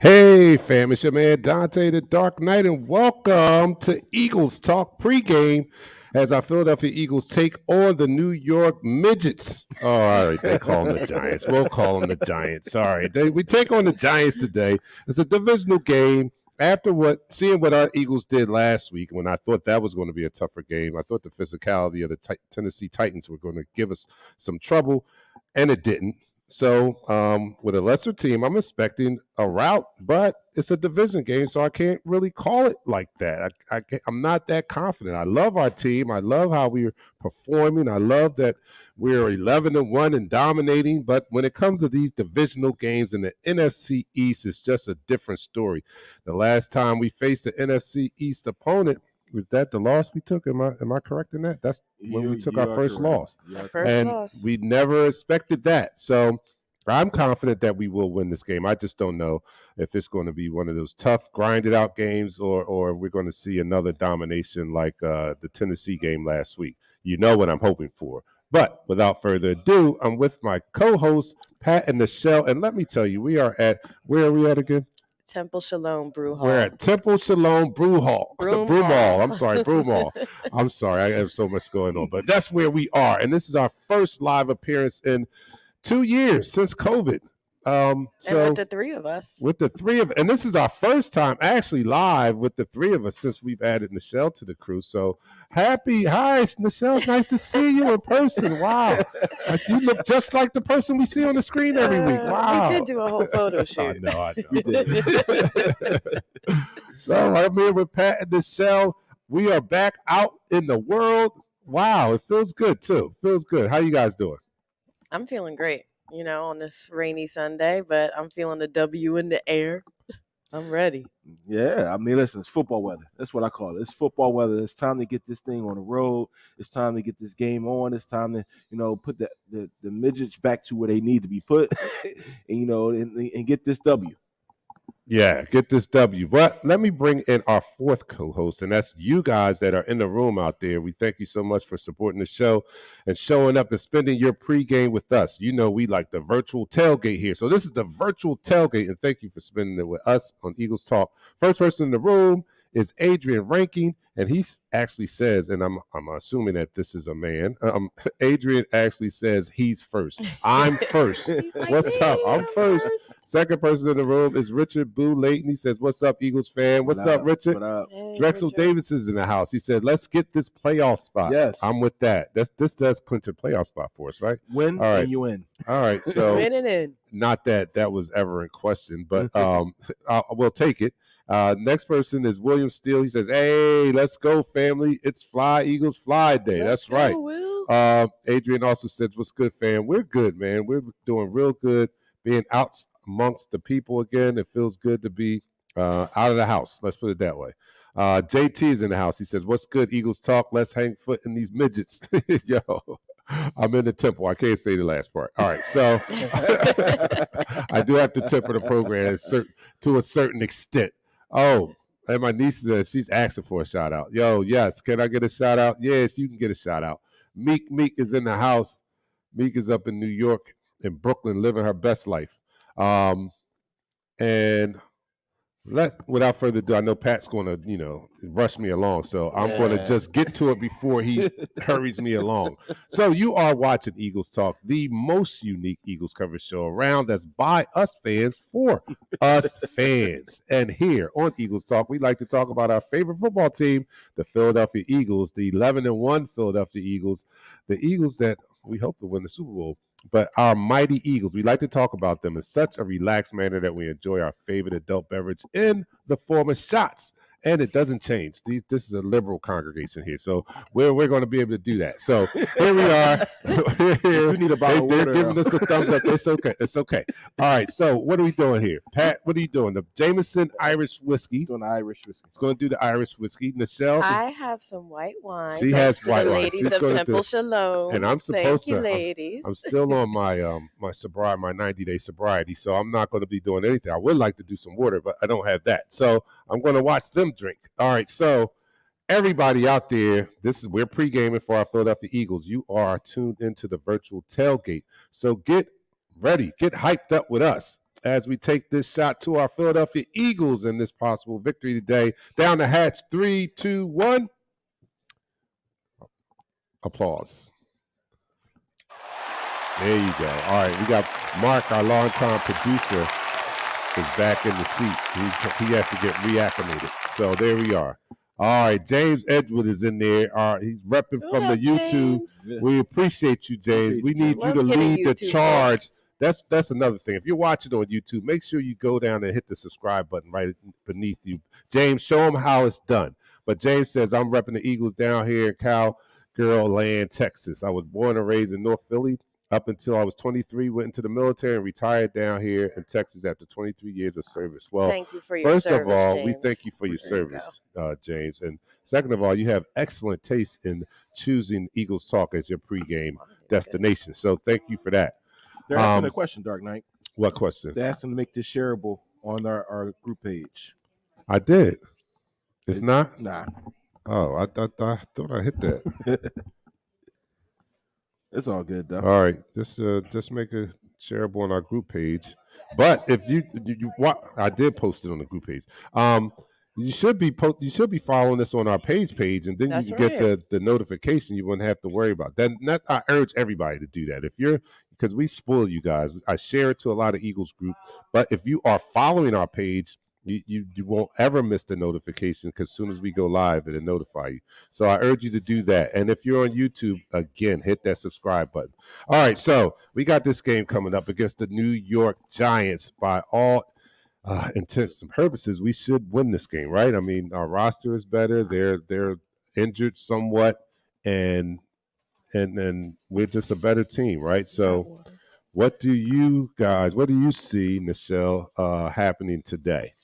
Hey fam, it's your man Dante the Dark Knight, and welcome to Eagles Talk Pregame as our Philadelphia Eagles take on the New York Midgets. Oh, all right, they call them the Giants. We'll call them the Giants. Sorry, we take on the Giants today. It's a divisional game. After seeing what our Eagles did last week, when I thought that was going to be a tougher game, I thought the physicality of the Tennessee Titans were going to give us some trouble, and it didn't. So with a lesser team, I'm expecting a rout, but it's a division game, so I can't really call it like that. I'm not that confident. I love our team. I love how we're performing. I love that we're 11-1 and dominating. But when it comes to these divisional games in the NFC East, it's just a different story. The last time we faced the NFC East opponent, was that the loss we took? Am I correct in that? That's when we took our first loss. And we never expected that. So I'm confident that we will win this game. I just don't know if it's going to be one of those tough, grinded out games or we're going to see another domination like the Tennessee game last week. You know what I'm hoping for. But without further ado, I'm with my co-host, Pat and Nichelle. And let me tell you, where are we at again? Temple Shalom Brew Hall. We're at Temple Shalom Brew Hall. Brew Hall. I'm sorry, Brew Hall. I'm sorry. I have so much going on. But that's where we are. And this is our first live appearance in 2 years since COVID. And with the three of us. And this is our first time actually live with the three of us since we've added Nichelle to the crew. So hi, Nichelle. Nice to see you in person. Wow. You look just like the person we see on the screen every week. Wow. We did do a whole photo shoot. I know. We did. So I'm here with Pat and Nichelle. We are back out in the world. Wow, it feels good too. Feels good. How you guys doing? I'm feeling great, on this rainy Sunday, but I'm feeling the W in the air. I'm ready. Yeah, I mean, listen, it's football weather. That's what I call it. It's football weather. It's time to get this thing on the road. It's time to get this game on. It's time to, put the midgets back to where they need to be put, and get this W. Yeah, get this W. But let me bring in our fourth co-host, and that's you guys that are in the room out there. We thank you so much for supporting the show and showing up and spending your pregame with us. We like the virtual tailgate here. So this is the virtual tailgate, and thank you for spending it with us on Eagles Talk. First person in the room is Adrian Ranking, and he actually says, and I'm assuming that this is a man. Adrian actually says he's first. I'm first. Like, what's up? I'm first. Second person in the room is Richard Boo Layton. He says, "What's up, Eagles fan? What's up, Richard?" What up? Hey, Drexel Richard. Davis is in the house. He said, "Let's get this playoff spot." Yes, I'm with that. This does clinch a playoff spot for us, right? Win All right. and you win. All right. So Winning in. not that was ever in question, but we'll take it. Next person is William Steele. He says, "Hey, let's go, family. It's Fly Eagles Fly Day." That's right. Will. Adrian also says, "What's good, fam? We're good, man. We're doing real good. Being out amongst the people again. It feels good to be out of the house. Let's put it that way." JT is in the house. He says, "What's good, Eagles talk? Let's hang foot in these midgets." Yo, I'm in the temple. I can't say the last part. All right, so I do have to temper the program to a certain extent. Oh, and my niece says she's asking for a shout out. Yo, yes, can I get a shout out? Yes, you can get a shout out. Meek is in the house. Meek is up in New York, in Brooklyn, living her best life. And without further ado, I know Pat's going to, rush me along. So I'm going to just get to it before he hurries me along. So you are watching Eagles Talk, the most unique Eagles coverage show around that's by us fans for us fans. And here on Eagles Talk, we like to talk about our favorite football team, the Philadelphia Eagles, the 11-1 Philadelphia Eagles, the Eagles that we hope to win the Super Bowl. But our mighty Eagles, we like to talk about them in such a relaxed manner that we enjoy our favorite adult beverage in the form of shots. And it doesn't change. This is a liberal congregation here. So we're going to be able to do that. So here we are. You need a bottle of They're water. giving us the thumbs up. It's okay. It's okay. All right. So what are we doing here? Pat, what are you doing? The Jameson Irish Whiskey. Doing Irish whiskey. It's going to do the Irish Whiskey. Nichelle. I have some white wine. She has to white the wine. ladies She's of gonna Temple Shalom. And I'm supposed Thank you, to. ladies. I'm still on my my sobriety, my 90-day sobriety, so I'm not going to be doing anything. I would like to do some water, but I don't have that. So I'm going to watch them drink. All right, so everybody out there, we're pre-gaming for our Philadelphia Eagles. You are tuned into the virtual tailgate. So get ready, get hyped up with us as we take this shot to our Philadelphia Eagles in this possible victory today. Down the hatch, 3, 2, 1. Applause. There you go. All right, we got Mark, our longtime producer, is back in the seat. He has to get reacclimated. So there we are. All right, James Edgewood is in there. He's repping from the YouTube. James? We appreciate you, James. We need you to Let's get a lead the YouTube charge. voice. That's another thing. If you're watching on YouTube, make sure you go down and hit the subscribe button right beneath you. James, show them how it's done. But James says, I'm repping the Eagles down here in Cowgirl Land, Texas. I was born and raised in North Philly. Up until I was 23, went into the military and retired down here in Texas after 23 years of service. Well, thank you for your first service, of all, James. we thank you for your There you service, James. And second of all, you have excellent taste in choosing Eagles Talk as your pregame destination. So thank you for that. They're asking a question, Dark Knight. What question? They're asking to make this shareable on our group page. I did. It's not? Nah. Oh, I thought I hit that. It's all good, though. All right, just make it shareable on our group page. But if you what I did post it on the group page. You should be following us on our page, and then you That's can get right. the notification. You wouldn't have to worry about that. I urge everybody to do that. If you're because we spoil you guys. I share it to a lot of Eagles groups, but if you are following our page, you won't ever miss the notification because as soon as we go live, it'll notify you. So I urge you to do that. And if you're on YouTube, again, hit that subscribe button. All right, so we got this game coming up against the New York Giants. By all intents and purposes, we should win this game, right? I mean, our roster is better. They're injured somewhat, and then we're just a better team, right? So, what do you see, Michelle, happening today?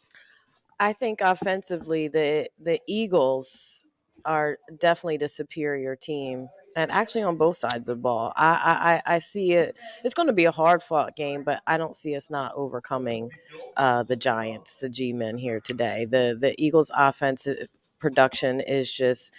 I think offensively, the Eagles are definitely the superior team, and actually on both sides of the ball. I see it. It's going to be a hard fought game, but I don't see us not overcoming the Giants, the G men here today. The Eagles' offensive production is just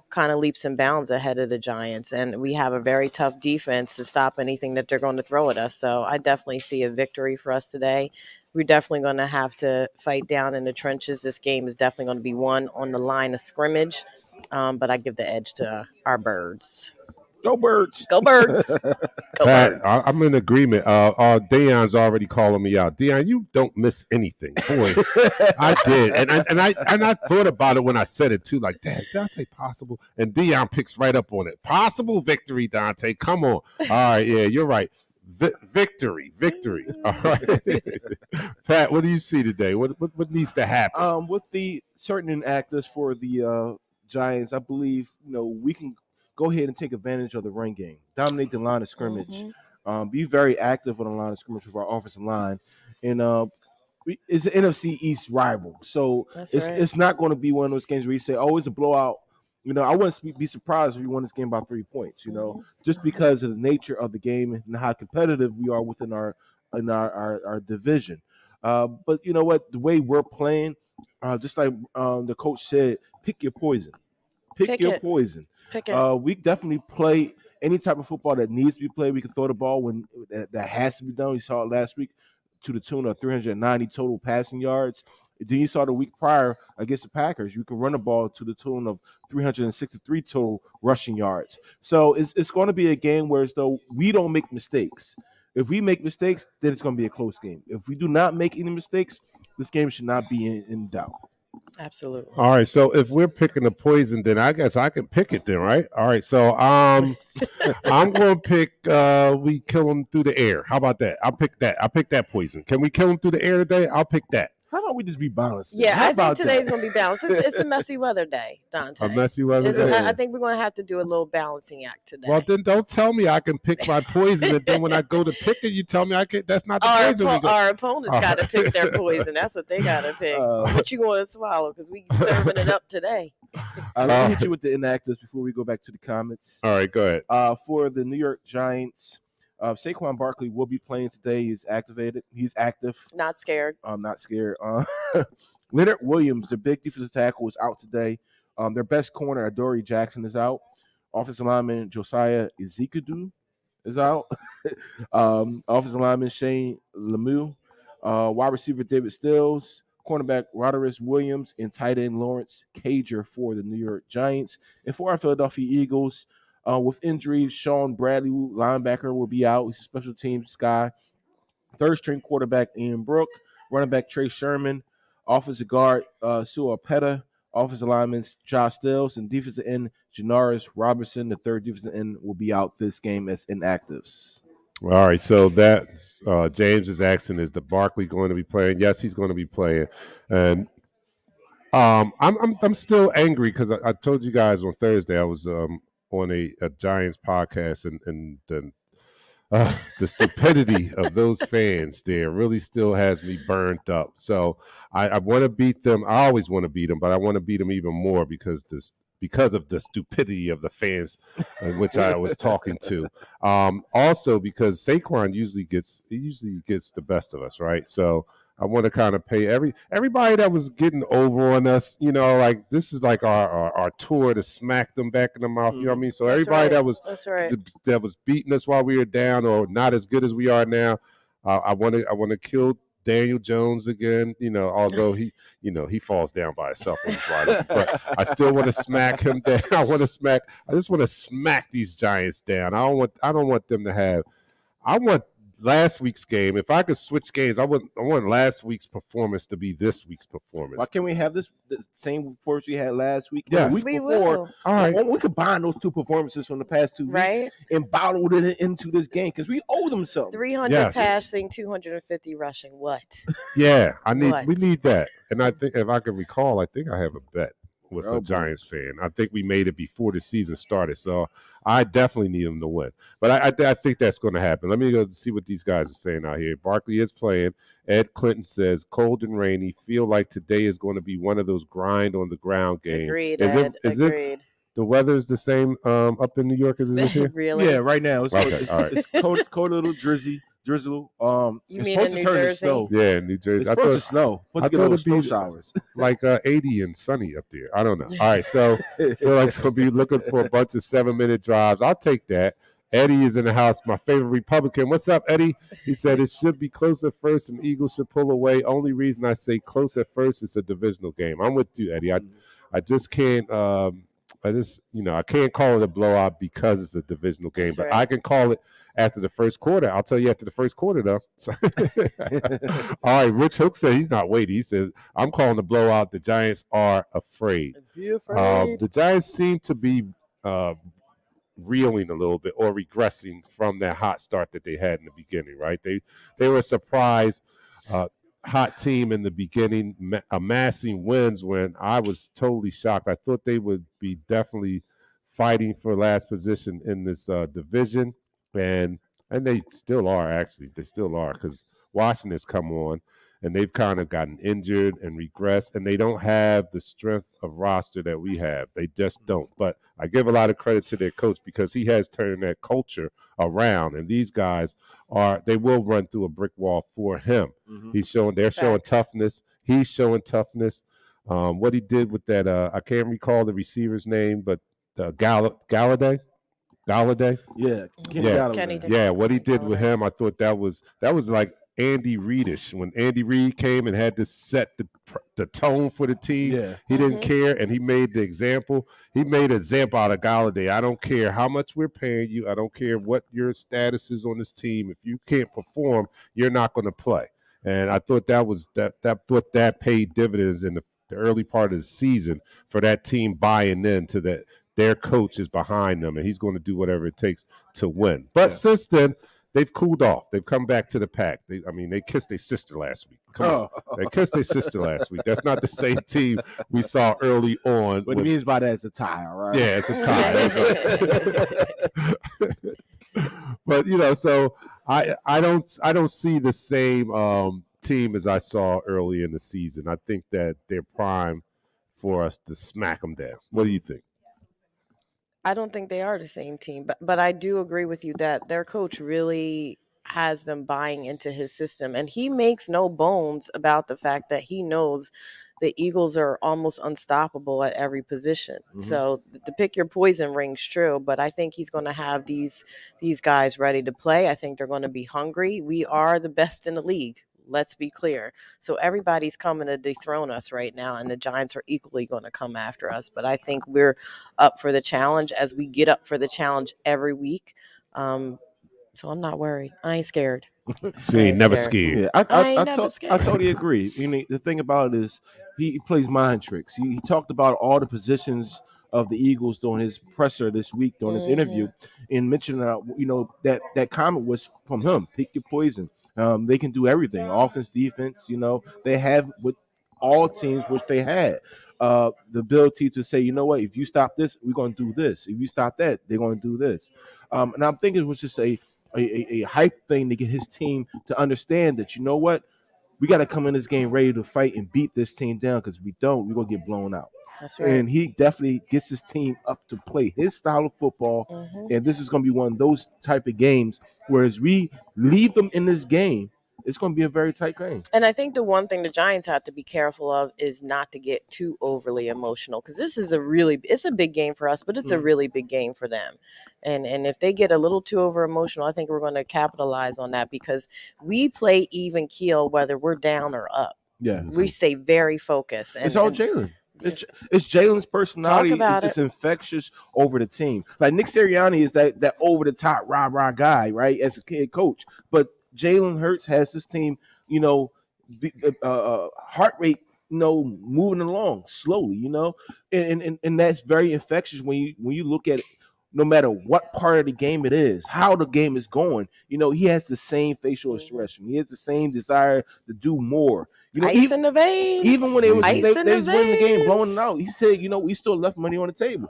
kind of leaps and bounds ahead of the Giants. And we have a very tough defense to stop anything that they're going to throw at us. So I definitely see a victory for us today. We're definitely going to have to fight down in the trenches. This game is definitely going to be won on the line of scrimmage. But I give the edge to our birds. Go Birds. Go birds. Go Pat, birds. I'm in agreement. Deion's already calling me out. Deion, you don't miss anything, boy. I did, and I thought about it when I said it too. Like, Dad, did I say possible? And Deion picks right up on it. Possible victory, Dante. Come on. All right, yeah, you're right. Victory. All right, Pat. What do you see today? What needs to happen? With the certain actors for the Giants, I believe we can go ahead and take advantage of the run game, dominate the line of scrimmage, be very active on the line of scrimmage with our offensive line, and it's an NFC East rival, so it's not going to be one of those games where you say, "Oh, it's a blowout." I wouldn't be surprised if we won this game by 3 points. Just because of the nature of the game and how competitive we are within our division. But you know what? The way we're playing, just like the coach said, pick your poison. Pick your poison. We definitely play any type of football that needs to be played. We can throw the ball when that has to be done. We saw it last week to the tune of 390 total passing yards. Then you saw the week prior against the Packers. You can run the ball to the tune of 363 total rushing yards. So it's going to be a game where as though we don't make mistakes. If we make mistakes, then it's going to be a close game. If we do not make any mistakes, this game should not be in doubt. Absolutely. All right, so if we're picking the poison, then I guess I can pick it then, right? All right, so I'm going to pick we kill them through the air. How about that? I'll pick that poison. Can we kill them through the air today? I'll pick that. How about we just be balanced? Yeah, I think today's going to be balanced. It's a messy weather day, Dante. A messy weather day. I think we're going to have to do a little balancing act today. Well, then don't tell me I can pick my poison, and then when I go to pick it, you tell me I can't. That's not the poison. Our opponents got to pick their poison. That's what they got to pick. What you going to swallow? Because we serving it up today. Let me hit you with the inactives before we go back to the comments. All right, go ahead. For the New York Giants, Saquon Barkley will be playing today. He's activated. He's active. Not scared. I'm not scared. Leonard Williams, their big defensive tackle, is out today. Their best corner, Adoree Jackson, is out. Offensive lineman Josiah Ezekudu is out. Offensive lineman Shane Lemieux. Wide receiver David Stills. Cornerback Roderick Williams, and tight end Lawrence Cager for the New York Giants. And for our Philadelphia Eagles, with injuries, Sean Bradley, linebacker, will be out. He's a special teams guy. Third string quarterback Ian Brook, running back Trey Sherman, offensive guard Sua Peta, offensive lineman Josh Stills, and defensive end Janaris Robertson. The third defensive end will be out this game as inactives. All right, so that James is asking, is the Barkley going to be playing? Yes, he's going to be playing, and I'm still angry because I told you guys on Thursday I was on a Giants podcast, and the stupidity of those fans there really still has me burned up. So I want to beat them. I always want to beat them, but I want to beat them even more because of the stupidity of the fans in which I was talking to. Also because Saquon usually gets the best of us, right? So I want to kind of pay everybody that was getting over on us, like this is like our tour to smack them back in the mouth. You know what I mean? So everybody that was beating us while we were down or not as good as we are now, I want to kill Daniel Jones again. Although he falls down by himself when he's wide open, but I still want to smack him down. I just want to smack these Giants down. I don't want them to have. I want last week's game. If I could switch games, I want last week's performance to be this week's performance. Why can't we have the same performance we had last week? Yes. The week We before. will. All right. We combine those two performances from the past 2 weeks Right? and bottled it into this game because we owe them something. 300 Yes. passing, 250 rushing. What? Yeah, What? we need that. And I think if I can recall, I think I have a bet with Oh, a boy. Giants fan. I think we made it before the season started, so I definitely need them to win. But I think that's going to happen. Let me go see what these guys are saying out here. Barkley is playing. Ed Clinton says, cold and rainy. Feel like today is going to be one of those grind on the ground games. Agreed, Is Ed. it Agreed. the weather is the same up in New York as it is here? Really? Yeah, right now it's, Okay, all right. it's cold little drizzle. You it's mean supposed in to New turn to Jersey? snow. Yeah, in New Jersey. It's I supposed to thought snow. Supposed I to get thought little it'd snow be- showers. like 80 and sunny up there. I don't know. All right, so feel like it's gonna be looking for a bunch of 7-minute drives. I'll take that. Eddie is in the house, my favorite Republican. What's up, Eddie? He said it should be close at first and Eagles should pull away. Only reason I say close at first is a divisional game. I'm with you, Eddie. I just can't I can't call it a blowout because it's a divisional game. That's But right. I can call it after the first quarter. I'll tell you after the first quarter though. So- All right, Rich Hook said he's not waiting. He says, I'm calling the blowout. The Giants are afraid. Be afraid. The Giants seem to be reeling a little bit or regressing from that hot start that they had in the beginning, right? They were a surprise hot team in the beginning, amassing wins when I was totally shocked. I thought they would be definitely fighting for last position in this division, and they still are actually. They still are because Washington's come on. And they've kind of gotten injured and regressed, and they don't have the strength of roster that we have. They just don't. But I give a lot of credit to their coach because he has turned that culture around. And these guys they will run through a brick wall for him. Mhm. They're showing Facts. toughness. He's showing toughness. What he did with that, I can't recall the receiver's name, but Galladay. Yeah, Kenny Yeah. Galladay. Kenny did. Yeah, what he did with Galladay. him, I thought that was like Andy Reedish when Andy Reid came and had to set the tone for the team. Yeah. He didn't Mhm. care, and he made the example. He made an example out of Galladay. I don't care how much we're paying you. I don't care what your status is on this team. If you can't perform, you're not going to play. And I thought that paid dividends in the early part of the season for that team buying into that. Their coach is behind them, and he's going to do whatever it takes to win. But Yeah. since then, they've cooled off. They've come back to the pack. They kissed their sister last week. Come on. They kissed their sister last week. That's not the same team we saw early on. What he means by that is a tie, all right? Yeah, it's a tie. But so I don't see the same team as I saw early in the season. I think that they're prime for us to smack them down. What do you think? I don't think they are the same team, but I do agree with you that their coach really has them buying into his system, and he makes no bones about the fact that he knows the Eagles are almost unstoppable at every position. Mhm. So the pick your poison rings true, but I think he's going to have these guys ready to play. I think they're going to be hungry. We are the best in the league. Let's be clear. So everybody's coming to dethrone us right now, and the Giants are equally going to come after us. But I think we're up for the challenge as we get up for the challenge every week. So I'm not worried. I ain't scared. She I ain't ain't never scared. scared. Yeah, I ain't never scared. I totally agree. The thing about it is he plays mind tricks. He talked about all the positions of the Eagles during his presser this week during his interview, and mentioned that comment was from him. Pick your poison. They can do everything, offense, defense. They have with all teams, which they had. The ability to say, you know what, if you stop this, we're going to do this. If you stop that, they're going to do this. And I'm thinking it was just a hype thing to get his team to understand that, you know what, we got to come in this game ready to fight and beat this team down, because if we don't, we're going to get blown out. That's right. And he definitely gets his team up to play his style of football. Mhm. And this is going to be one of those type of games, whereas we leave them in this game, it's going to be a very tight game. And I think the one thing the Giants have to be careful of is not to get too overly emotional, because this is it's a big game for us, but it's a really big game for them. And if they get a little too over emotional, I think we're going to capitalize on that, because we play even keel whether we're down or up. Yeah, We stay very focused. And it's all Jalen. It's Jalen's personality. Talk about It's infectious over the team. Like Nick Sirianni is that over the top rah guy, right? As a kid coach, but Jalen Hurts has this team, heart rate, moving along slowly, and that's very infectious when you look at it. No matter what part of the game it is, how the game is going, he has the same facial expression. He has the same desire to do more. Ice in the veins. Even when they was Ice in they the was winning the game, blowing veins. it out, he said, we still left money on the table.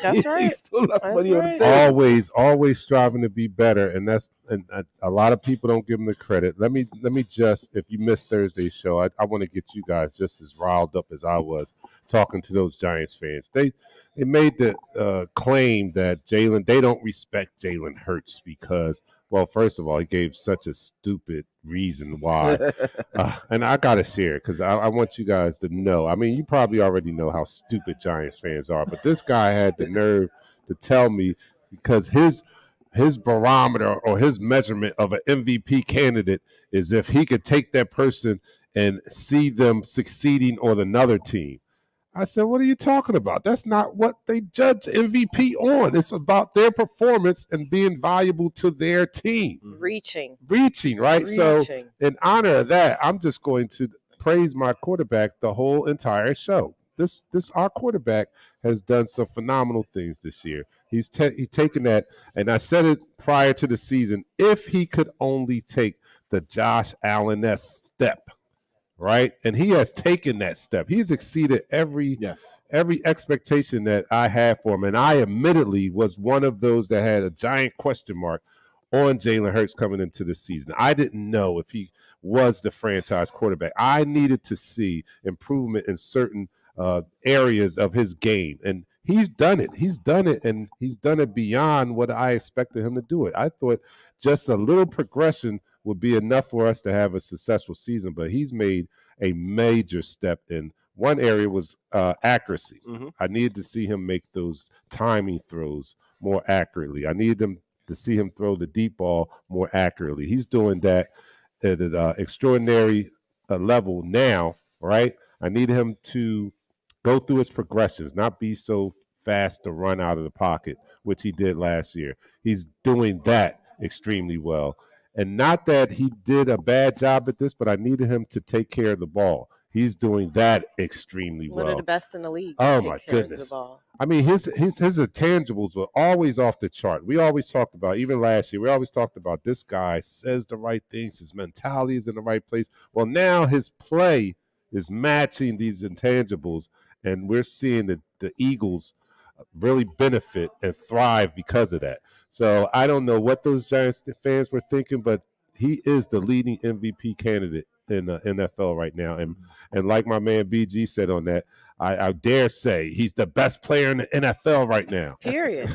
That's He right. still left That's money on the right. table. Always striving to be better, and a lot of people don't give him the credit. Let me just, if you missed Thursday's show, I want to get you guys just as riled up as I was talking to those Giants fans. They made the claim that they don't respect Jalen Hurts because, well, first of all, he gave such a stupid reason why. And I got to share it because I want you guys to know. I mean, you probably already know how stupid Giants fans are, but this guy had the nerve to tell me because his barometer or his measurement of an MVP candidate is if he could take that person and see them succeeding on another team. I said, what are you talking about? That's not what they judge MVP on. It's about their performance and being valuable to their team. Reaching, right? So in honor of that, I'm just going to praise my quarterback the whole entire show. This our quarterback has done some phenomenal things this year. He's taken that, and I said it prior to the season, if he could only take the Josh Allen-esque step, right? And he has taken that step. He's exceeded every expectation that I had for him. And I admittedly was one of those that had a giant question mark on Jalen Hurts coming into the season. I didn't know if he was the franchise quarterback. I needed to see improvement in certain areas of his game. And he's done it. He's done it, and he's done it beyond what I expected him to do it. I thought just a little progression would be enough for us to have a successful season, but he's made a major step in one area was accuracy. Mm-hmm. I needed to see him make those timing throws more accurately. I needed him to see him throw the deep ball more accurately. He's doing that at an extraordinary level now, right? I need him to go through his progressions, not be so fast to run out of the pocket, which he did last year. He's doing that extremely well. And not that he did a bad job at this, but I needed him to take care of the ball. He's doing that extremely well. One of the best in the league. Oh, my goodness. The ball. I mean, his intangibles were always off the chart. We always talked about, even last year, we always talked about this guy says the right things. His mentality is in the right place. Well, now his play is matching these intangibles, and we're seeing that the Eagles really benefit and thrive because of that. So I don't know what those Giants fans were thinking, but he is the leading MVP candidate in the NFL right now. And like my man BG said on that, I dare say he's the best player in the NFL right now. Period.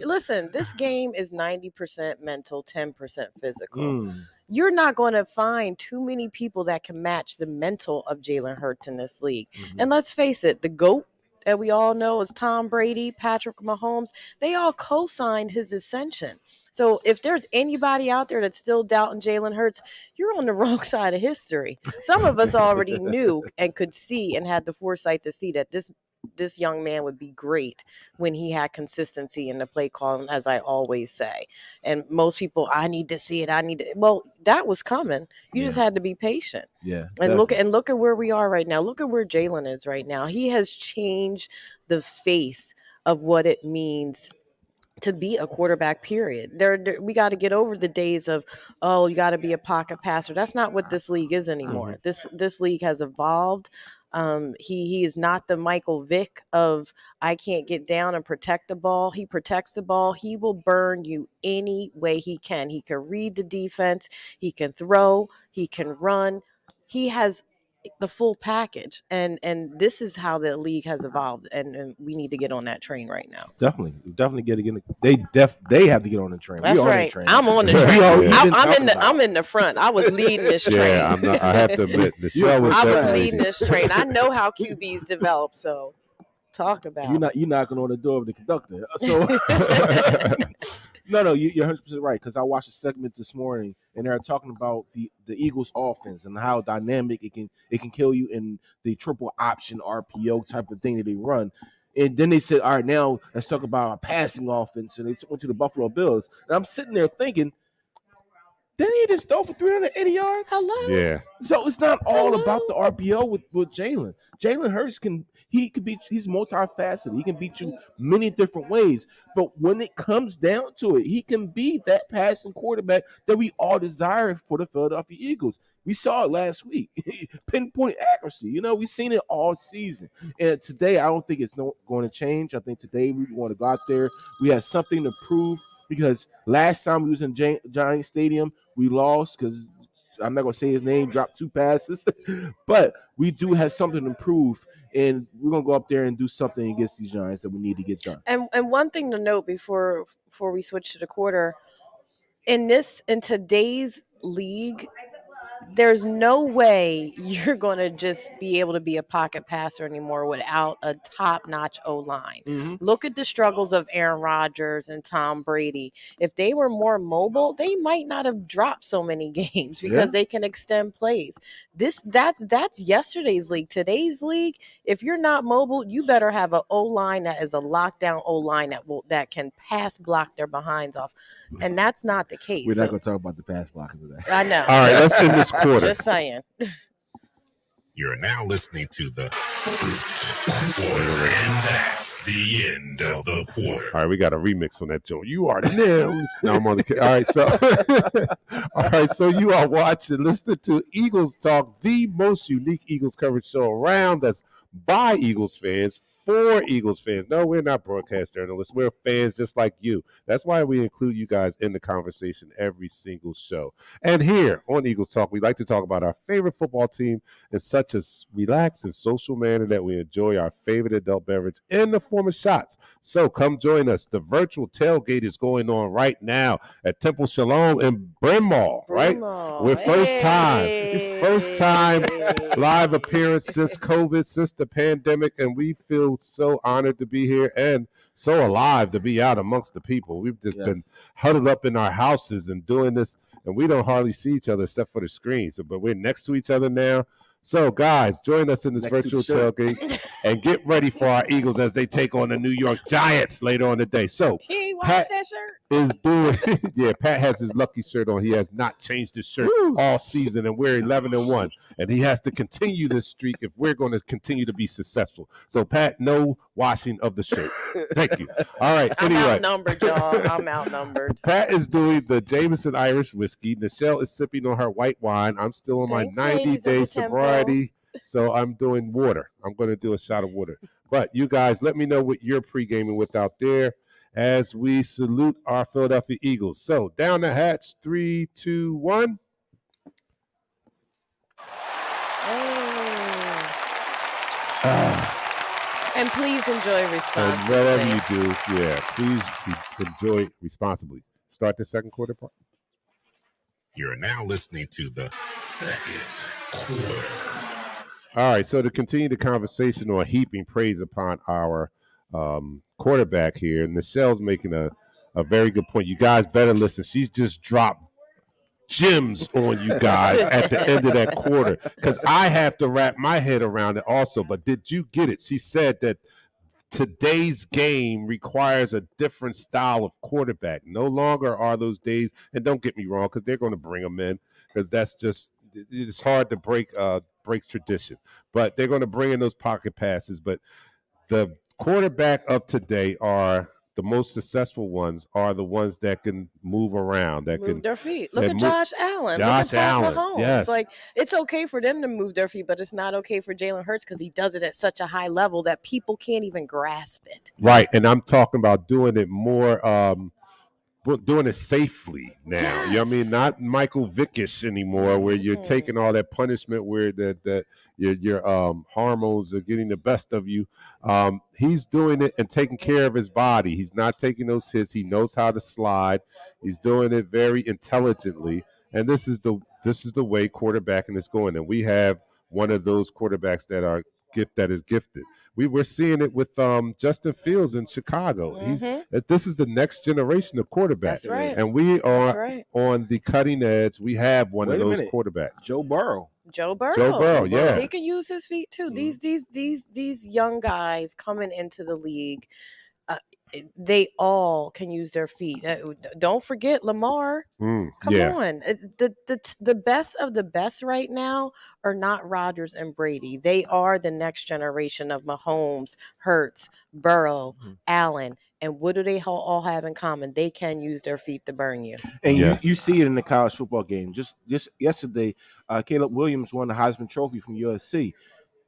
Listen, this game is 90% mental, 10% physical. You're not going to find too many people that can match the mental of Jalen Hurts in this league. Mm-hmm. And let's face it, the GOAT that we all know is Tom Brady, Patrick Mahomes. They all co-signed his ascension. So if there's anybody out there that's still doubting Jalen Hurts, you're on the wrong side of history. Some of us already knew and could see and had the foresight to see that this young man would be great when he had consistency in the play calling, as I always say. And most people, I need to see it. Well, that was coming. You just had to be patient. Yeah. And look at where we are right now. Look at where Jalen is right now. He has changed the face of what it means to be a quarterback, period. We got to get over the days of, oh, you got to be a pocket passer. That's not what this league is anymore. Mm-hmm. This league has evolved. He is not the Michael Vick of I can't get down and protect the ball. He protects the ball. He will burn you any way he can. He can read the defense. He can throw. He can run. He has the full package. And this is how the league has evolved, and we need to get on that train right now. Definitely get to get. They have to get on the train. That's we right. train. I'm on the train. I'm in the front. I was leading this train. Yeah, I'm not. I have to admit, the show was I was definitely leading this train. I know how QBs develop. So talk about you knocking on the door of the conductor. So no, you're 100% right, because I watched a segment this morning and they're talking about the Eagles offense and how dynamic it can kill you in the triple option RPO type of thing that they run. And then they said, all right, now let's talk about our passing offense. And they went to the Buffalo Bills. And I'm sitting there thinking, didn't he just throw for 380 yards? Hello? Yeah. So it's not all about the RPO with Jalen. Jalen Hurts he's multifaceted. He can beat you many different ways. But when it comes down to it, he can be that passing quarterback that we all desire for the Philadelphia Eagles. We saw it last week. Pinpoint accuracy. We've seen it all season. And today, I don't think it's going to change. I think today we want to go out there. We have something to prove, because last time we was in Giant Stadium, we lost because I'm not going to say his name, dropped 2 passes. But we do have something to prove, and we're going to go up there and do something against these Giants that we need to get done. And one thing to note before we switch to the quarter, in today's league, there's no way you're going to just be able to be a pocket passer anymore without a top-notch O-line. Mm-hmm. Look at the struggles of Aaron Rodgers and Tom Brady. If they were more mobile, they might not have dropped so many games because they can extend plays. That's yesterday's league. Today's league, if you're not mobile, you better have an O-line that is a lockdown O-line that can pass block their behinds off. And that's not the case. We're not going to talk about the pass blocking today. I know. All right, let's end this quarter. Just saying. You're now listening to the quarter, and that's the end of the quarter. All right, we got a remix on that joint. You are now. No, I'm on the. All right, so you are watching, listening to Eagles Talk, the most unique Eagles coverage show around. That's by Eagles fans, for Eagles fans. No, we're not broadcast journalists. We're fans just like you. That's why we include you guys in the conversation every single show. And here on Eagles Talk, we like to talk about our favorite football team in such a relaxed and social manner that we enjoy our favorite adult beverage in the form of shots. So come join us. The virtual tailgate is going on right now at Temple Shalom in Bryn Mawr, right? We're first time. It's first time live appearance since COVID, since the pandemic, and we feel so honored to be here and so alive to be out amongst the people. We've just been huddled up in our houses and doing this, and we don't hardly see each other except for the screens. But we're next to each other now. So, guys, join us in this virtual tailgate and get ready for our Eagles as they take on the New York Giants later on today. So, Pat that shirt? Is doing, Pat has his lucky shirt on. He has not changed his shirt all season, and we're 11-1. And he has to continue this streak if we're going to continue to be successful. So, Pat, no washing of the shirt. Thank you. All right. I'm outnumbered, y'all. I'm outnumbered. Pat is doing the Jameson Irish whiskey. Nichelle is sipping on her white wine. I'm still on my 90-day sobriety, so I'm doing water. I'm going to do a shot of water. But you guys, let me know what you're pre-gaming with out there as we salute our Philadelphia Eagles. So, down the hatch, 3, 2, 1. And please enjoy responsibly. And wherever you do, please enjoy responsibly. Start the second quarter part. You're now listening to the second quarter. All right, so to continue the conversation on heaping praise upon our quarterback here, Nichelle's making a very good point. You guys better listen. She's just dropped gems on you guys at the end of that quarter, because I have to wrap my head around it also. But did you get it? She said that today's game requires a different style of quarterback. No longer are those days, and don't get me wrong, because they're going to bring them in, because that's just, it's hard to break tradition. But they're going to bring in those pocket passes. But the quarterback of today are the most successful ones, are the ones that can move around, that move can their feet. Look at Josh Allen. Look at Pat Mahomes. Yes. Like, it's okay for them to move their feet, but it's not okay for Jalen Hurts because he does it at such a high level that people can't even grasp it. Right, and I'm talking about doing it more doing it safely now. You know what I mean? Yes. Not Michael Vickish anymore, where you're taking all that punishment, where that your hormones are getting the best of you. He's doing it and taking care of his body. He's not taking those hits. He knows how to slide. He's doing it very intelligently, and this is the way quarterbacking is going. And we have one of those quarterbacks that is gifted. We were seeing it with Justin Fields in Chicago. This is the next generation of quarterback. That's right. And we are That's right. on the cutting edge. We have one Wait of a those minute. quarterbacks. Joe Burrow. Joe Burrow. Joe Burrow, yeah. He can use his feet too. These young guys coming into the league, they all can use their feet. Don't forget Lamar. Come on. The best of the best right now are not Rodgers and Brady. They are the next generation of Mahomes, Hurts, Burrow, Allen. And what do they all have in common? They can use their feet to burn you. And you see it in the college football game. Just yesterday, Caleb Williams won the Heisman Trophy from USC.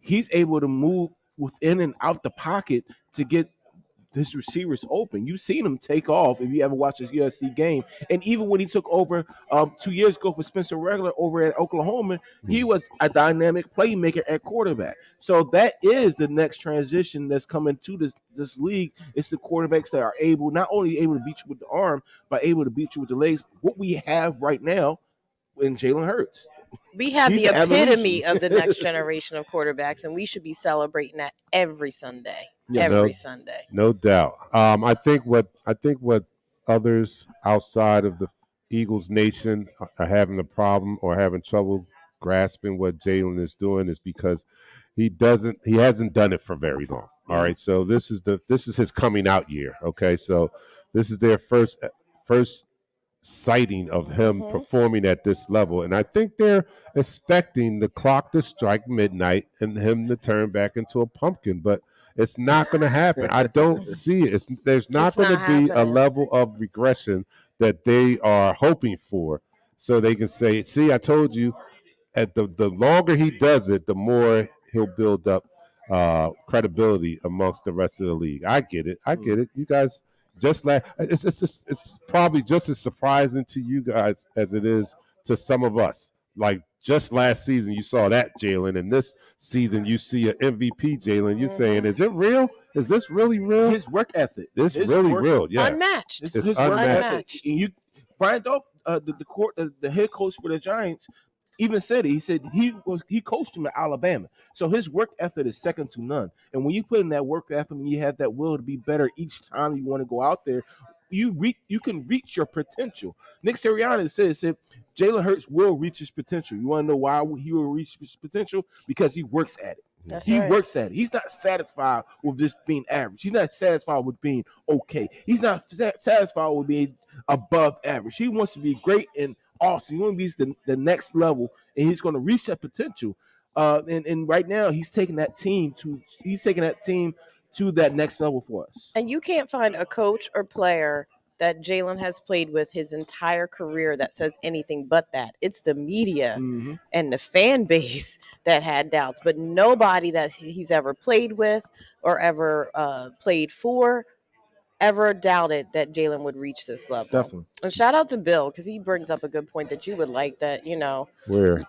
He's able to move within and out the pocket to get his receivers open. You've seen him take off if you ever watch his USC game. And even when he took over 2 years ago for Spencer Rattler over at Oklahoma, he was a dynamic playmaker at quarterback. So that is the next transition that's coming to this league. It's the quarterbacks that are not only able to beat you with the arm, but able to beat you with the legs. What we have right now in Jalen Hurts. We have the epitome of the next generation of quarterbacks, and we should be celebrating that every Sunday. Sunday. No doubt. I think what others outside of the Eagles nation are having a problem or having trouble grasping what Jalen is doing is because he hasn't done it for very long. All right. So this is his coming out year. Okay. So this is their first sighting of him performing at this level. And I think they're expecting the clock to strike midnight and him to turn back into a pumpkin, but it's not going to happen. I don't see it. There's not going to be a level of regression that they are hoping for, so they can say, see, I told you. At the longer he does it, the more he'll build up credibility amongst the rest of the league. I get it. You guys it's probably just as surprising to you guys as it is to some of us. Like just last season, you saw that Jalen, and this season you see an MVP Jalen. You're saying, is it real? Is this really real? His work ethic. This really real. Yeah, unmatched. It's unmatched. Brian Doak, the head coach for the Giants, even said it. He said he coached him at Alabama, so his work ethic is second to none. And when you put in that work ethic and you have that will to be better each time you want to go out there, you can reach your potential. Nick Sirianni said Jalen Hurts will reach his potential. You want to know why he will reach his potential? Because he works at it. He works at it. He's not satisfied with just being average. He's not satisfied with being okay. He's not satisfied with being above average. He wants to be great and awesome. He wants to be the next level, and he's going to reach that potential. And right now, he's taking that team to that next level for us. And you can't find a coach or player that Jalen has played with his entire career that says anything but that. It's the media and the fan base that had doubts, but nobody that he's ever played with or ever played for ever doubted that Jalen would reach this level. Definitely. And shout out to Bill, because he brings up a good point that you would like, that, where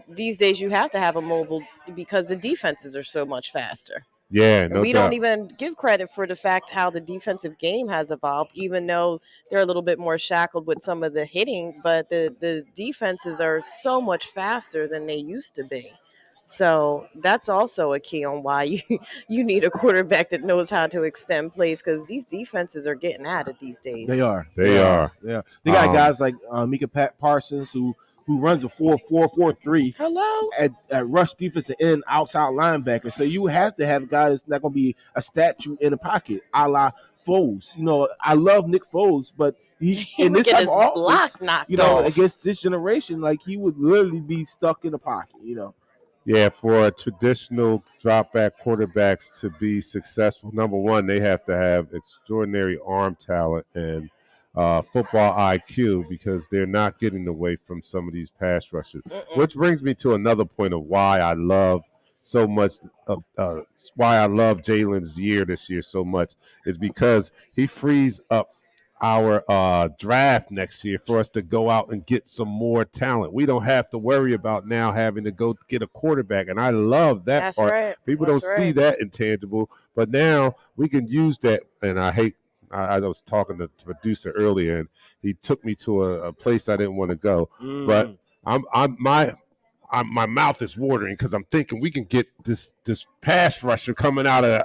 these days you have to have a mobile because the defenses are so much faster. Yeah, no we doubt. don't even give credit for the fact how the defensive game has evolved, even though they're a little bit more shackled with some of the hitting, but the defenses are so much faster than they used to be. So that's also a key on why you need a quarterback that knows how to extend plays, because these defenses are getting at it these days. They are. Yeah. They got guys like Micah Parsons who runs a 4-4-4-3. Hello. At rush defense and outside linebacker. So you have to have a guy that's not going to be a statue in the pocket, a la Foles. I love Nick Foles, but he in this type of offense, against this generation, like he would literally be stuck in the pocket. Yeah, for traditional drop-back quarterbacks to be successful, number one, they have to have extraordinary arm talent and football IQ, because they're not getting away from some of these pass rushers. Which brings me to another point of why I love so much, why I love Jalen's year this year so much, is because he frees up our draft next year for us to go out and get some more talent. We don't have to worry about now having to go get a quarterback, and I love that That's part. right. People That's don't see right. that intangible, but now we can use that. And I was talking to the producer earlier, and he took me to a place I didn't want to go, but my mouth is watering because I'm thinking we can get this pass rusher coming out of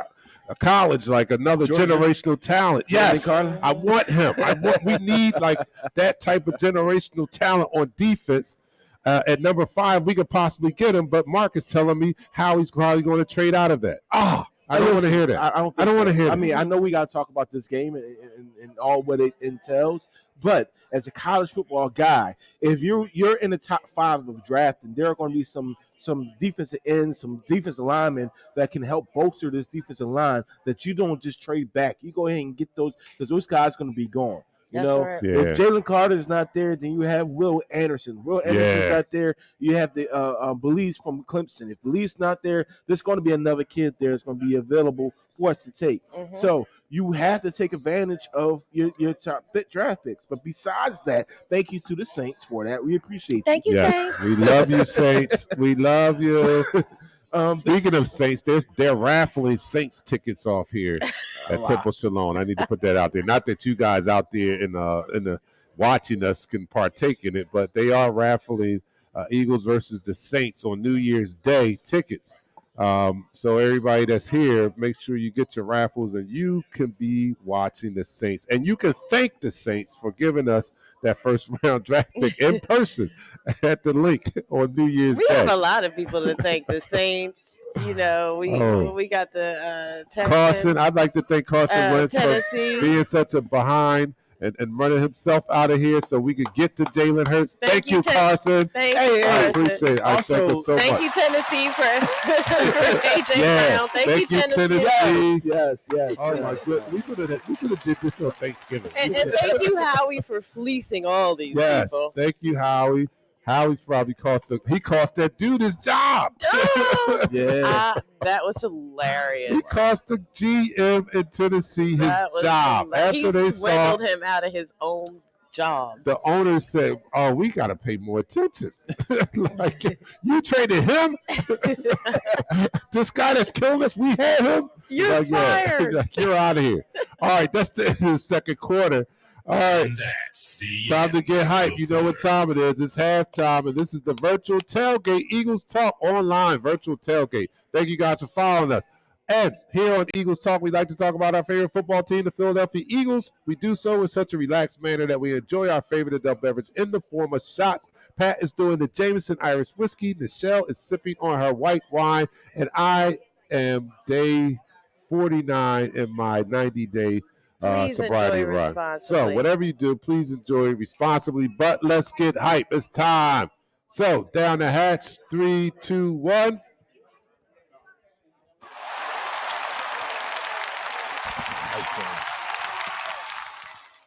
a college like another generational talent. Yes, I want him. We need like that type of generational talent on defense. At number 5, we could possibly get him, but Mark is telling me how he's probably going to trade out of that. I don't want to hear that. I don't want to hear that. I mean, I know we got to talk about this game and all what it entails, but as a college football guy, if you're in the top 5 of drafting, there are going to be some defensive ends, some defensive linemen that can help bolster this defensive line that you don't just trade back. You go ahead and get those because those guys are going to be gone. You know, right. If Jalen Carter is not there, then you have Will Anderson. Will Anderson's not there. You have the Belize from Clemson. If Belize's not there, there's going to be another kid there that's going to be available for us to take. Mm-hmm. So you have to take advantage of your top draft picks. But besides that, thank you to the Saints for that. We appreciate Thank you, Yes, Saints. we love you, Saints. We love you. Speaking of Saints, they're raffling Saints tickets off here at Temple Shalom. I need to put that out there. Not that you guys out there in the watching us can partake in it, but they are raffling Eagles versus the Saints on New Year's Day tickets. So everybody that's here, make sure you get your raffles and you can be watching the Saints. And you can thank the Saints for giving us that first round draft pick in person at the link on New Year's Day. We have a lot of people to thank. The Saints, we got the Texans, Carson. I'd like to thank Carson Wentz Tennessee for being such a behind and running himself out of here so we could get to Jalen Hurts. Thank you, Carson. Thank I you, Carson. appreciate it. I thank you so much. Thank you, Tennessee, for AJ Brown. Thank you, Tennessee. Yes. Oh my goodness, we should have did this on Thanksgiving. And thank you, Howie, for fleecing all these people. Thank you, Howie. Howie's probably cost that dude his job. That was hilarious. He cost the GM in Tennessee his job after they swindled him out of his own job. The owner said, "Oh, we got to pay more attention. Like you traded him, this guy that's killed us. We had him. You're fired. You're out of here." All right, that's the end of the second quarter. All right, time to get hyped. You know what time it is. It's halftime, and this is the virtual tailgate. Eagles Talk online virtual tailgate. Thank you guys for following us. And here on Eagles Talk, we like to talk about our favorite football team, the Philadelphia Eagles. We do so in such a relaxed manner that we enjoy our favorite adult beverage in the form of shots. Pat is doing the Jameson Irish Whiskey. Michelle is sipping on her white wine. And I am day 49 in my 90-day sobriety run. So whatever you do, please enjoy responsibly. But let's get hype. It's time. So down the hatch, 3, 2, 1.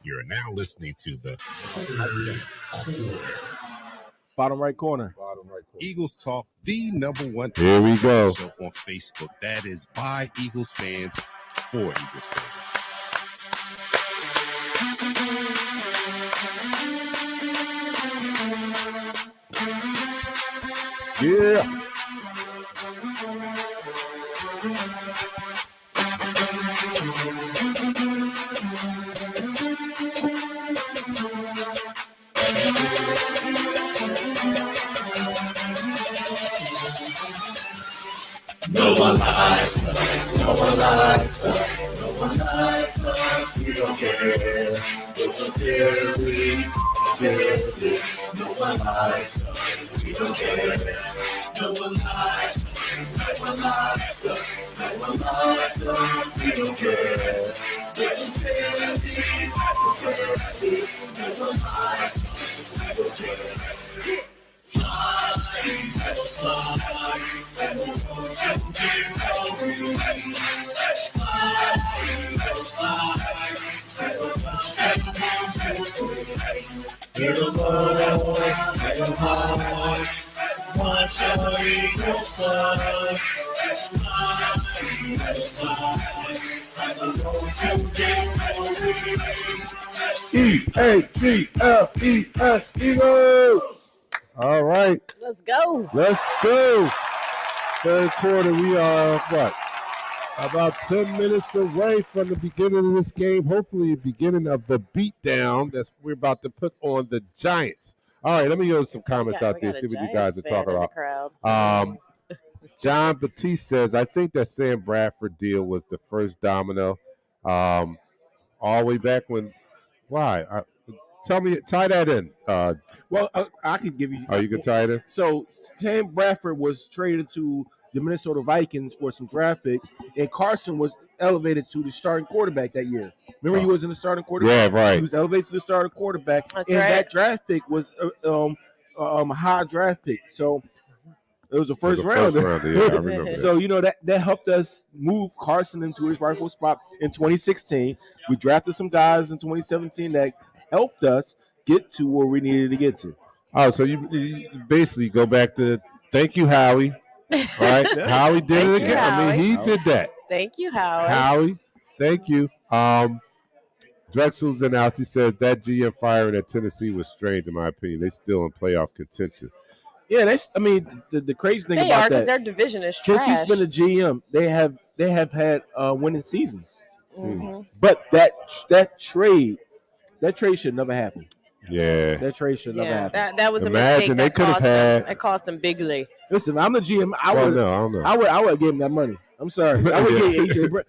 You're now listening to the bottom right corner. Eagles Talk, the number one Here we go. show on Facebook. That is by Eagles fans for Eagles fans. Yeah. No one likes us, no one likes us, no one likes us, we don't care. We'll still be this. No one likes us, we don't care. No one likes us, no one likes us, no one likes us, we don't care. We'll still be no one likes us, we don't care. Fly, I will fly, I will go to the Watch your Eagles fly. That's I don't know EAGLES Eagles. All right, Let's go. let's go. Third quarter, we are what? About 10 minutes away from the beginning of this game. Hopefully, the beginning of the beatdown that's we're about to put on the Giants. All right, let me go to some comments out there, see what you guys are talking about. Crowd. John Batiste says, I think that Sam Bradford deal was the first domino. All the way back when. Why? Tell me, tie that in. Well, I could give you. Oh, you can tie it in? So Sam Bradford was traded to the Minnesota Vikings for some draft picks, and Carson was elevated to the starting quarterback that year. Remember, he was in the starting quarterback. Yeah, right. He was elevated to the starting quarterback, That's and right. that draft pick was a high draft pick. So it was a first round. Yeah, I remember that. So that helped us move Carson into his rightful spot in 2016. We drafted some guys in 2017 that helped us get to where we needed to get to. Oh, so you basically go back to thank you, Howie. All right, Howie did Thank it you, again. I mean, he Howie. did that. Thank you, Howard. Howie, thank you. Drexel's in house. He says that GM firing at Tennessee was strange, in my opinion. They still in playoff contention. Yeah, the crazy thing They about are because that. their division is Since trash. he's been a GM, they have had winning seasons. Mm-hmm. But that trade should never happen. Yeah. That trade should never Yeah, happen. that was a Imagine mistake. they That could have cost had- them. It cost them bigly. Listen, I'm the GM. I Well, would no, I don't know. I would give him that money. I'm sorry. I would Yeah. give AJ Brown.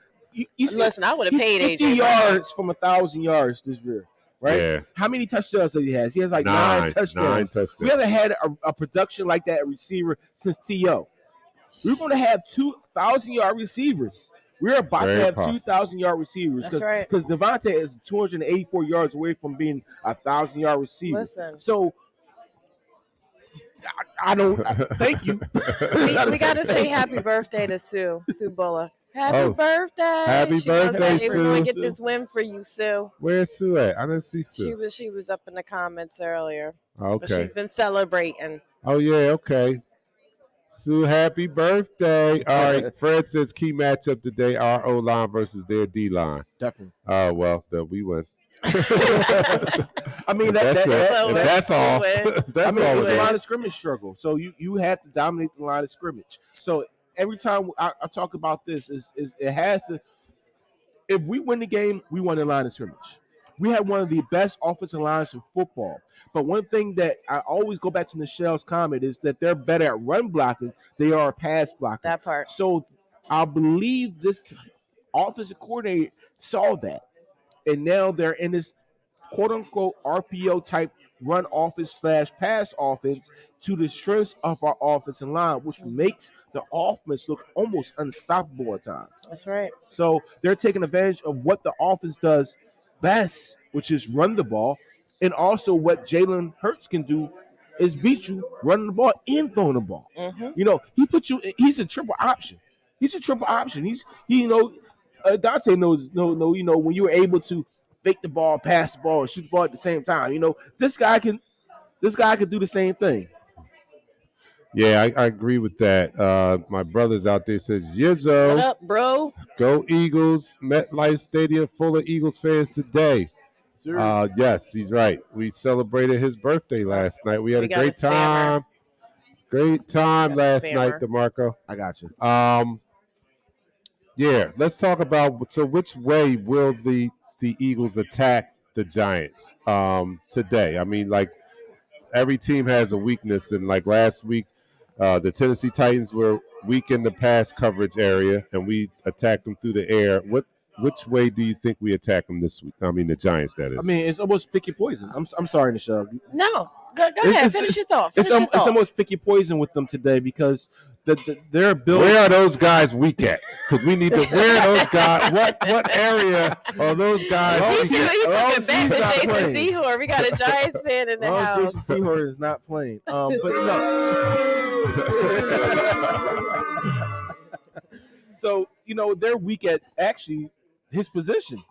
You see, Listen, I would have he's paid 50 AJ Brown. yards from 1,000 yards this year, right? Yeah. How many touchdowns does he has? He has like nine touchdowns. 9 touchdowns. We haven't had a production like that receiver since T.O. We're going to have 2,000-yard receivers. We're about Very to have possible. 2,000-yard receivers. That's right. Because Devontae is 284 yards away from being a 1,000-yard receiver. Listen. So I don't. Thank you. We got to say happy birthday to Sue Bullock. Happy Oh, birthday! happy She goes, birthday, hey, we're going to Sue. get this win for you, Sue. Where's Sue at? I didn't see Sue. She was up in the comments earlier. But Okay. she's been celebrating. Oh, yeah, okay. Sue, happy birthday. All right. Fred says key matchup today, our O-line versus their D-line. Definitely. Oh, well, then we win. I mean, That's it. So That's all. win. That's I mean, all it's it a is. line of scrimmage struggle. So you have to dominate the line of scrimmage. So every time I talk about this, is it has to. If we win the game, we won the line of scrimmage. We have one of the best offensive lines in football. But one thing that I always go back to Michelle's comment is that they're better at run blocking. They are pass blocking. That part. So I believe this offensive coordinator saw that. And now they're in this quote-unquote RPO type run offense / pass offense to the strengths of our offensive line, which makes the offense look almost unstoppable at times. That's right. So they're taking advantage of what the offense does best, which is run the ball, and also what Jalen Hurts can do is beat you running the ball and throwing the ball. Mm-hmm. You know, he's a triple option. He's a triple option. Dante knows, when you're able to fake the ball, pass the ball, and shoot the ball at the same time. You know, this guy can do the same thing. Yeah, I agree with that. My brother's out there says, Yizzo, What up, bro? go Eagles. MetLife Stadium full of Eagles fans today. Sure. Yes, he's right. We celebrated his birthday last night. We had We a got great a spammer. time. Great time Got a last spammer. night, DeMarco. I got you. Yeah, let's talk about which way will the Eagles attack the Giants today? I mean, like every team has a weakness, and like last week, the Tennessee Titans were weak in the pass coverage area, and we attacked them through the air. Which way do you think we attack them this week? I mean, the Giants, that is. I mean, it's almost pick your poison. I'm sorry, Michelle. No, go ahead. Finish your thought. It's almost pick your poison with them today because they're built. Where are those guys weak at? Because we need to. Where are those guys? What area are those guys? He weak took at? it back to not Jason playing. Sehorn. We got a Giants fan in the house. Jason Sehorn is not playing. But no. So they're weak at actually his position.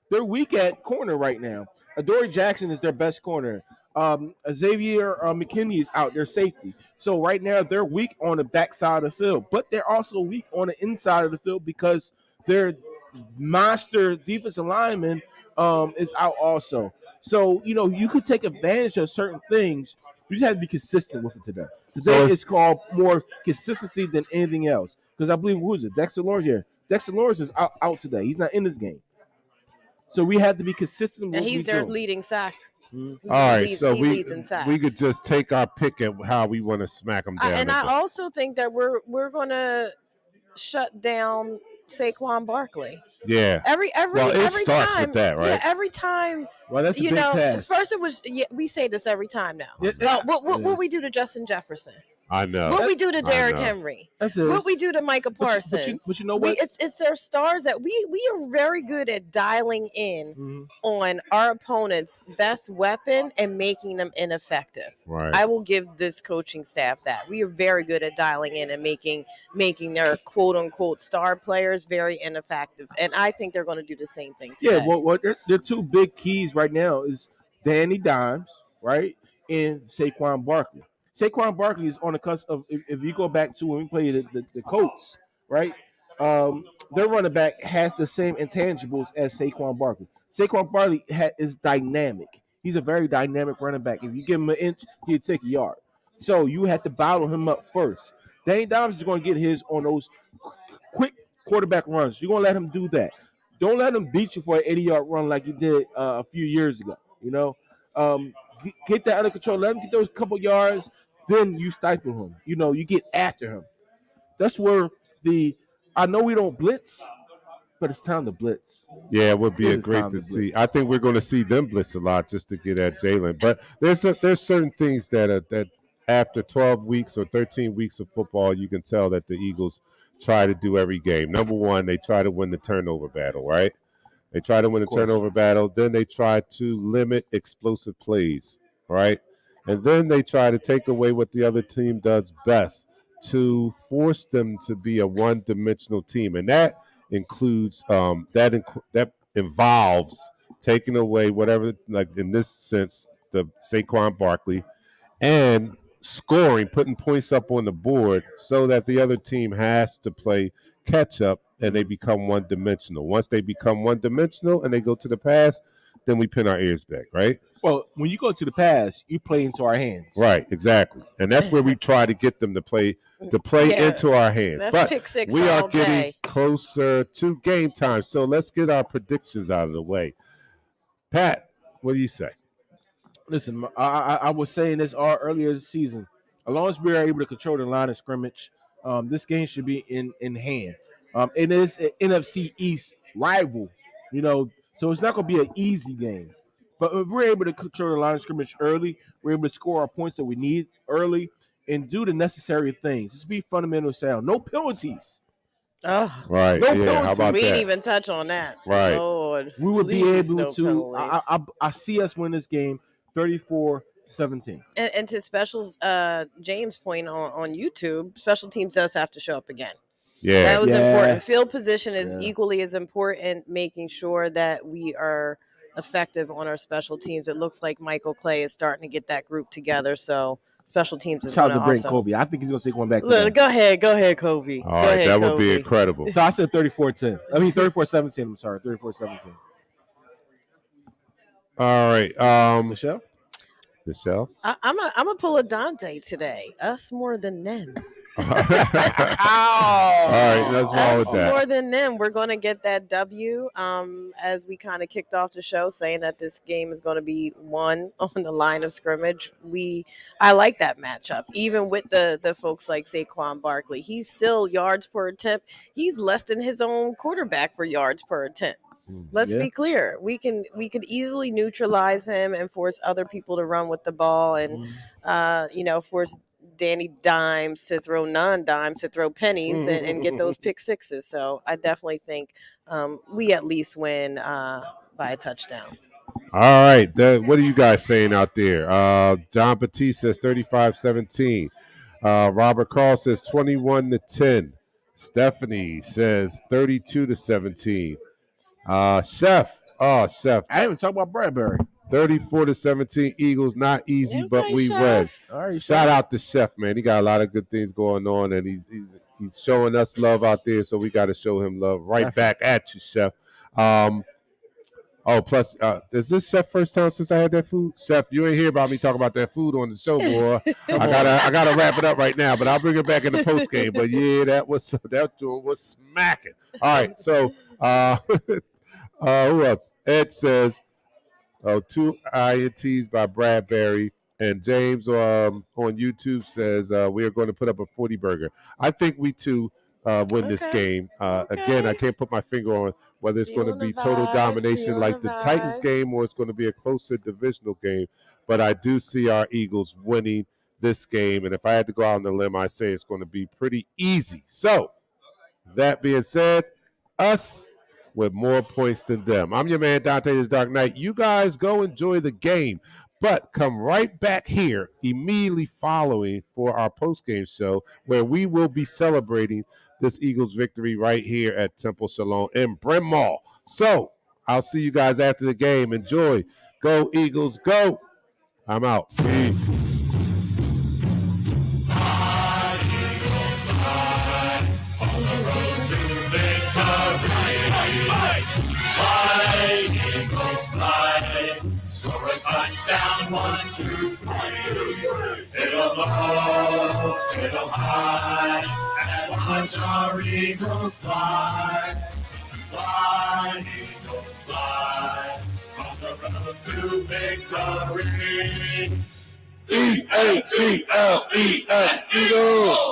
They're weak at corner right now. Adoree Jackson is their best corner. Xavier McKinney is out there safety. So right now they're weak on the backside of the field, but they're also weak on the inside of the field because their monster defensive lineman is out also. So you could take advantage of certain things. You just have to be consistent with it today. Today it's called more consistency than anything else. Because I believe who is it? Dexter Lawrence here. Dexter Lawrence is out today. He's not in this game. So we have to be consistent with And what he's we their do. leading sack. All right, so he leads in sacks. we could just take our pick at how we want to smack them down. And I also think that we're gonna shut down Saquon Barkley. Yeah. Every starts time with that, right? Yeah, every time. Well, that's a big task. First it was we say this every time now. Yeah. What we do to Justin Jefferson? I know. What we do to Derrick Henry? What we do to Micah Parsons? But you know what? It's their stars that we are very good at dialing in on our opponent's best weapon and making them ineffective. Right. I will give this coaching staff that. We are very good at dialing in and making their quote unquote star players very ineffective. And I think they're going to do the same thing today. Yeah, well, their two big keys right now is Danny Dimes, right, and Saquon Barkley. Saquon Barkley is on the cusp of, if you go back to when we played the Colts, right, their running back has the same intangibles as Saquon Barkley. Saquon Barkley is dynamic. He's a very dynamic running back. If you give him an inch, he'll take a yard. So you have to bottle him up first. Danny Dimes is going to get his on those quick quarterback runs. You're going to let him do that. Don't let him beat you for an 80-yard run like he did a few years ago. Get that under control. Let him get those couple yards. Then you stifle him. You get after him. That's where I know we don't blitz, but it's time to blitz. Yeah, it would be great to see. I think we're going to see them blitz a lot just to get at Jalen. But there's certain things that after 12 weeks or 13 weeks of football, you can tell that the Eagles try to do every game. Number one, they try to win the turnover battle, right? They try to win the turnover battle. Then they try to limit explosive plays, right? And then they try to take away what the other team does best to force them to be a one-dimensional team. And that includes that involves taking away whatever, like in this sense, the Saquon Barkley, and scoring, putting points up on the board so that the other team has to play catch up and they become one-dimensional. Once they become one-dimensional and they go to the pass, then we pin our ears back, right? Well, when you go to the pass, you play into our hands. Right, exactly. And that's where we try to get them to play into our hands. That's but pick six we are all getting day. closer to game time. So let's get our predictions out of the way. Pat, what do you say? Listen, I was saying this earlier this season. As long as we are able to control the line of scrimmage, this game should be in hand. It is an NFC East rival, so it's not going to be an easy game. But if we're able to control the line of scrimmage early, we're able to score our points that we need early and do the necessary things. Just be fundamental sound. No penalties. Oh, right. No yeah. penalties. How about we that? didn't even touch on that. Right. Lord, We would be able no to. penalties. I see us win this game 34-17. And to specials, James' point on YouTube, special teams does have to show up again. Yeah. That was Yeah. important. Field position is Yeah. equally as important, making sure that we are effective on our special teams. It looks like Michael Clay is starting to get that group together, so special teams is Shout going out to to Brent Kobe. I think he's going to take one back today. Look, go ahead, Kobe. All right, that would be incredible. So I said 34-10. I mean 34-17. I'm sorry, 34-17. All right. Michelle? I'm gonna pull a Dante today. Us more than them. All right, let's roll with Us that. more than them. We're gonna get that W. As we kind of kicked off the show, saying that this game is going to be won on the line of scrimmage. I like that matchup, even with the folks like Saquon Barkley. He's still yards per attempt. He's less than his own quarterback for yards per attempt. Let's be clear. We could easily neutralize him and force other people to run with the ball, and force Danny Dimes to throw non-dimes, to throw pennies, and get those pick sixes. So I definitely think we at least win by a touchdown. All right. What are you guys saying out there? John Batiste says 35-17. Robert Carl says 21-10. Stephanie says 32-17. Chef. I didn't even talk about Bradbury. 34-17 Eagles. Not easy, but Okay, we Chef. win. All right, Shout out to Chef, man. He got a lot of good things going on, and he's showing us love out there, so we got to show him love right back at you, Chef. Plus, is this Chef first time since I had that food? Chef, you ain't hear about me talking about that food on the show, boy. I gotta wrap it up right now, but I'll bring it back in the post game. But yeah, that joint was smacking. All right, so who else? Ed says, two INTs by Bradbury. And James on YouTube says we are going to put up a 40 burger. I think we too win this game. Again, I can't put my finger on whether it's going to be total domination like the Titans game or it's going to be a closer divisional game. But I do see our Eagles winning this game. And if I had to go out on the limb, I say it's going to be pretty easy. So that being said, us with more points than them. I'm your man, Dante the Dark Knight. You guys go enjoy the game, but come right back here immediately following for our post-game show where we will be celebrating this Eagles victory right here at Temple Shalom in Bryn Mawr. So I'll see you guys after the game. Enjoy. Go Eagles, go. I'm out. Peace. Score a touchdown, 1, 2, 3. Hit 'em low, hit 'em high, and watch our Eagles fly. Fly, Eagles fly, on the road to victory. E-A-T-L-E-S, Eagles!